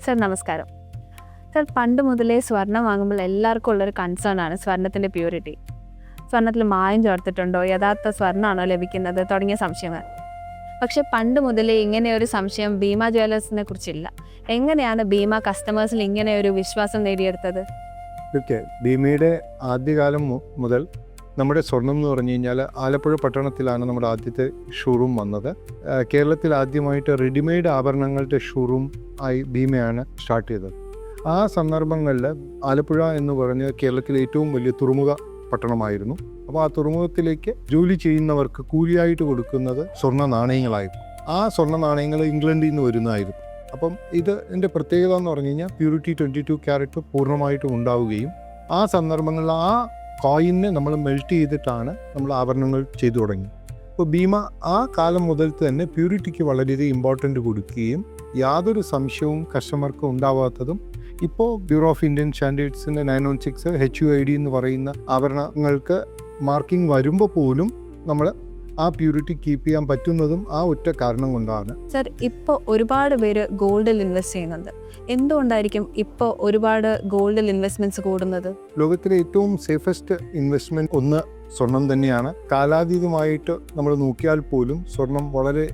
Sir നമസ്കാരം. Sir, പണ്ട് മുതലേ സ്വർണം വാങ്ങുമ്പോൾ എല്ലാവർക്കും ഉള്ളൊരു കൺസേൺ ആണ് സ്വർണത്തിൻ്റെ പ്യൂരിറ്റി. സ്വർണത്തിൽ മായം ചേർത്തിട്ടുണ്ടോ, യഥാർത്ഥ സ്വർണ്ണമാണോ ലഭിക്കുന്നത് തുടങ്ങിയ സംശയങ്ങൾ. പക്ഷെ പണ്ട് മുതലേ ഇങ്ങനെ ഒരു സംശയം ഭീമ ജ്വല്ലേഴ്സിനെ കുറിച്ചില്ല. എങ്ങനെയാണ് ഭീമ കസ്റ്റമേഴ്സിൽ ഇങ്ങനെ ഒരു വിശ്വാസം നേടിയെടുത്തത്? ഭീമയുടെ ആദ്യകാലം മുതൽ നമ്മുടെ സ്വർണം എന്ന് പറഞ്ഞു കഴിഞ്ഞാൽ ആലപ്പുഴ പട്ടണത്തിലാണ് നമ്മുടെ ആദ്യത്തെ ഷോറൂം വന്നത്. കേരളത്തിൽ ആദ്യമായിട്ട് റെഡിമെയ്ഡ് ആഭരണങ്ങളുടെ ഷോറൂം ആയി ഭീമയാണ് സ്റ്റാർട്ട് ചെയ്തത്. ആ സന്ദർഭങ്ങളിൽ ആലപ്പുഴ എന്ന് പറഞ്ഞ് കേരളത്തിലെ ഏറ്റവും വലിയ തുറമുഖ പട്ടണമായിരുന്നു. അപ്പോൾ ആ തുറമുഖത്തിലേക്ക് ജോലി ചെയ്യുന്നവർക്ക് കൂലിയായിട്ട് കൊടുക്കുന്നത് സ്വർണ്ണ നാണയങ്ങളായിരുന്നു. ആ സ്വർണ്ണ നാണയങ്ങൾ ഇംഗ്ലണ്ടിൽ നിന്ന് വരുന്നതായിരുന്നു. അപ്പം ഇതിൻ്റെ പ്രത്യേകത എന്ന് പറഞ്ഞു കഴിഞ്ഞാൽ പ്യൂരിറ്റി 22 ക്യാരറ്റ് പൂർണ്ണമായിട്ടും ഉണ്ടാവുകയും ആ സന്ദർഭങ്ങളിൽ ആ കോയിനെ നമ്മൾ മെൽറ്റ് ചെയ്തിട്ടാണ് നമ്മൾ ആഭരണങ്ങൾ ചെയ്തു തുടങ്ങി. അപ്പോൾ ഭീമ ആ കാലം മുതൽ തന്നെ പ്യൂരിറ്റിക്ക് വളരെയധികം ഇമ്പോർട്ടൻ്റ് കൊടുക്കുകയും യാതൊരു സംശയവും കസ്റ്റമർക്ക് ഉണ്ടാവാത്തതും ഇപ്പോൾ ബ്യൂറോ ഓഫ് ഇന്ത്യൻ സ്റ്റാൻഡേർഡ്സിൻ്റെ 916 HUID എന്ന് പറയുന്ന ആഭരണങ്ങൾക്ക് മാർക്കിംഗ് വരുമ്പോൾ പോലും നമ്മൾ ആ പ്യൂരിറ്റി കീപ്പ് ചെയ്യാൻ പറ്റുന്നതും ആ ഒറ്റ കാരണം കൊണ്ടാണ്. സർ, ഇപ്പോൾ ഒരുപാട് പേര് ഗോൾഡിൽ ഇൻവെസ്റ്റ് ചെയ്യുന്നുണ്ട്. എന്തുകൊണ്ടായിരിക്കും ഇപ്പോൾ ഒരുപാട് ഗോൾഡിൽ ഇൻവെസ്റ്റ്മെന്റ്സ് കൂടുന്നത്? ലോകത്തിലെ ഏറ്റവും സേഫസ്റ്റ് ഇൻവെസ്റ്റ്മെന്റ് ഒന്ന് സ്വർണം തന്നെയാണ്. കാലാതീതമായിട്ട് നമ്മൾ നോക്കിയാൽ പോലും സ്വർണം വളരെ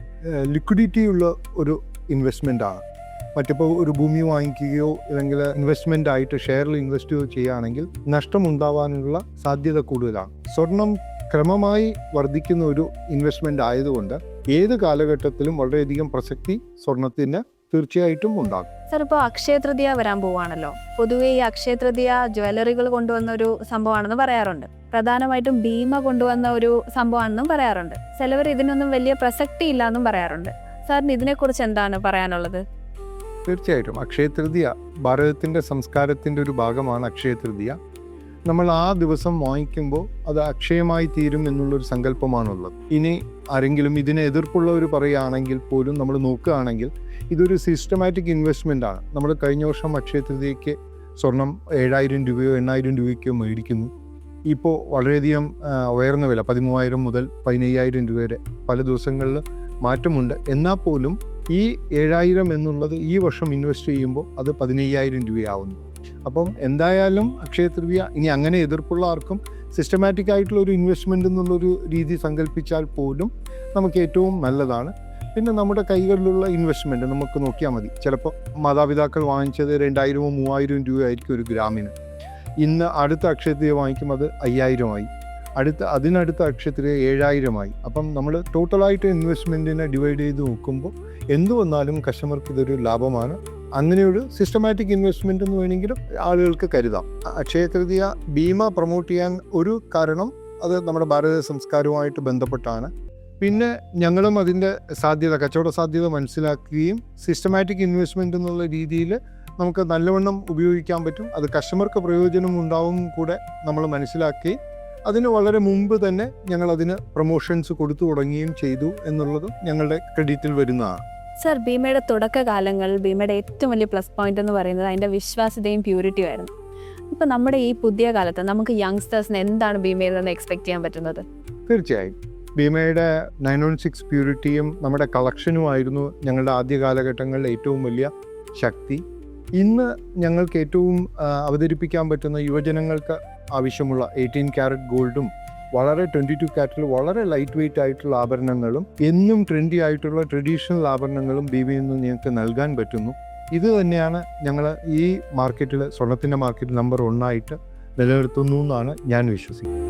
ലിക്വിഡിറ്റി ഉള്ള ഒരു ഇൻവെസ്റ്റ്മെന്റ് ആണ്. മറ്റിപ്പോൾ ഒരു ഭൂമി വാങ്ങിക്കുകയോ അല്ലെങ്കിൽ ഇൻവെസ്റ്റ്മെന്റ് ആയിട്ട് ഷെയറിൽ ഇൻവെസ്റ്റ് ചെയ്യുകയാണെങ്കിൽ നഷ്ടമുണ്ടാവാനുള്ള സാധ്യത കൂടുതലാണ്. സ്വർണം ക്രമമായി വർദ്ധിക്കുന്ന ഒരു ഇൻവെസ്റ്റ്മെന്റ് ആയതുകൊണ്ട് ഏത് കാലഘട്ടത്തിലും വളരെയധികം പ്രസക്തി സ്വർണത്തിന് തീർച്ചയായിട്ടും ഉണ്ടാകും. സർ, ഇപ്പോൾ അക്ഷയ തൃതീയ വരാൻ പോവാണല്ലോ. പൊതുവെ ഈ അക്ഷയ തൃതീയ ജ്വല്ലറികൾ കൊണ്ടുവന്ന ഒരു സംഭവമാണെന്ന് പറയാറുണ്ട്. പ്രധാനമായിട്ടും ഭീമ കൊണ്ടുവന്ന ഒരു സംഭവമാണെന്നും പറയാറുണ്ട്. ചിലവർ ഇതിനൊന്നും വലിയ പ്രസക്തി ഇല്ല എന്നും പറയാറുണ്ട്. സാറിന് ഇതിനെക്കുറിച്ച് എന്താണ് പറയാനുള്ളത്? തീർച്ചയായിട്ടും അക്ഷയ തൃതീയ ഭാരതത്തിൻ്റെ സംസ്കാരത്തിൻ്റെ ഒരു ഭാഗമാണ്. അക്ഷയ തൃതീയ നമ്മൾ ആ ദിവസം വാങ്ങിക്കുമ്പോൾ അത് അക്ഷയമായി തീരും എന്നുള്ളൊരു സങ്കല്പമാണുള്ളത്. ഇനി ആരെങ്കിലും ഇതിനെ എതിർപ്പുള്ളവർ പറയുകയാണെങ്കിൽ പോലും നമ്മൾ നോക്കുകയാണെങ്കിൽ ഇതൊരു സിസ്റ്റമാറ്റിക് ഇൻവെസ്റ്റ്മെൻ്റ് ആണ്. നമ്മൾ കഴിഞ്ഞ വർഷം അക്ഷയ തൃതീയയ്ക്ക് സ്വർണം 7,000 രൂപയോ 8,000 രൂപയ്ക്കോ മേടിക്കുന്നു. ഇപ്പോൾ വളരെയധികം ഉയർന്ന വില 13,000 മുതൽ 15,000 രൂപ വരെ പല ദിവസങ്ങളിൽ മാറ്റമുണ്ട്. എന്നാൽ പോലും ഈ 7,000 എന്നുള്ളത് ഈ വർഷം ഇൻവെസ്റ്റ് ചെയ്യുമ്പോൾ അത് 15,000 രൂപയാവുന്നു. അപ്പം എന്തായാലും അക്ഷയ തൃതീയ ഇനി അങ്ങനെ എതിർപ്പുള്ള ആർക്കും സിസ്റ്റമാറ്റിക് ആയിട്ടുള്ള ഒരു ഇൻവെസ്റ്റ്മെൻ്റ് എന്നുള്ളൊരു രീതി സങ്കല്പിച്ചാൽ പോലും നമുക്ക് ഏറ്റവും നല്ലതാണ്. പിന്നെ നമ്മുടെ കൈകളിലുള്ള ഇൻവെസ്റ്റ്മെൻറ്റ് നമുക്ക് നോക്കിയാൽ മതി. ചിലപ്പോൾ മാതാപിതാക്കൾ വാങ്ങിച്ചത് 2,000 3,000 രൂപയായിരിക്കും ഒരു ഗ്രാമിന്. ഇന്ന് അടുത്ത അക്ഷയ തൃതീയ വാങ്ങിക്കുമ്പോൾ അത് 5,000 ആയി. അതിനടുത്ത അക്ഷയ തൃതീയ 7,000 ആയി. അപ്പം നമ്മൾ ടോട്ടലായിട്ട് ഇൻവെസ്റ്റ്മെൻറ്റിനെ ഡിവൈഡ് ചെയ്ത് നോക്കുമ്പോൾ എന്തു വന്നാലും കസ്റ്റമർക്ക് ഇതൊരു ലാഭമാണ്. അങ്ങനെയൊരു സിസ്റ്റമാറ്റിക് ഇൻവെസ്റ്റ്മെൻ്റ് എന്ന് വേണമെങ്കിലും ആളുകൾക്ക് കരുതാം. അക്ഷയ തൃതീയ ഭീമ പ്രൊമോട്ട് ചെയ്യാൻ ഒരു കാരണം അത് നമ്മുടെ ഭാരത സംസ്കാരവുമായിട്ട് ബന്ധപ്പെട്ടാണ്. പിന്നെ ഞങ്ങളും അതിൻ്റെ കച്ചവട സാധ്യത മനസ്സിലാക്കുകയും സിസ്റ്റമാറ്റിക് ഇൻവെസ്റ്റ്മെൻ്റ് എന്നുള്ള രീതിയിൽ നമുക്ക് നല്ലവണ്ണം ഉപയോഗിക്കാൻ പറ്റും. അത് കസ്റ്റമർക്ക് പ്രയോജനം ഉണ്ടാവും കൂടെ നമ്മൾ മനസ്സിലാക്കുകയും അതിന് വളരെ മുമ്പ് തന്നെ ഞങ്ങൾ അതിന് പ്രൊമോഷൻസ് കൊടുത്തു തുടങ്ങുകയും ചെയ്തു എന്നുള്ളതും ഞങ്ങളുടെ ക്രെഡിറ്റിൽ വരുന്നതാണ്. സർ, ഭീമയുടെ തുടക്കകാലങ്ങളിൽ ഭീമയുടെ ഏറ്റവും വലിയ പ്ലസ് പോയിന്റ് എന്ന് പറയുന്നത് അതിൻ്റെ വിശ്വാസ്യതയും പ്യൂരിറ്റിയും ആയിരുന്നു. ഇപ്പം നമ്മുടെ ഈ പുതിയ കാലത്ത് നമുക്ക് യങ്സ്റ്റേഴ്സിന് എന്താണ് ഭീമയിൽ നിന്ന് എക്സ്പെക്ട് ചെയ്യാൻ പറ്റുന്നത്? തീർച്ചയായും ഭീമയുടെ 916 പ്യൂരിറ്റിയും നമ്മുടെ കളക്ഷനുമായിരുന്നു ഞങ്ങളുടെ ആദ്യ കാലഘട്ടങ്ങളിലെ ഏറ്റവും വലിയ ശക്തി. ഇന്ന് ഞങ്ങൾക്ക് ഏറ്റവും അവതരിപ്പിക്കാൻ പറ്റുന്ന യുവജനങ്ങൾക്ക് ആവശ്യമുള്ള 18 ക്യാരറ്റ് ഗോൾഡും വളരെ 22 ക്യാരറ്റിൽ വളരെ ലൈറ്റ് വെയ്റ്റ് ആയിട്ടുള്ള ആഭരണങ്ങളും എന്നും ട്രെൻഡി ആയിട്ടുള്ള ട്രഡീഷണൽ ആഭരണങ്ങളും ഭീമയിൽ നിന്ന് ഞങ്ങൾക്ക് നൽകാൻ പറ്റുന്നു. ഇത് തന്നെയാണ് ഞങ്ങൾ ഈ മാർക്കറ്റിൽ സ്വർണത്തിൻ്റെ മാർക്കറ്റിൽ നമ്പർ 1 ആയിട്ട് നിലനിർത്തുന്നു എന്നാണ് ഞാൻ വിശ്വസിക്കുന്നത്.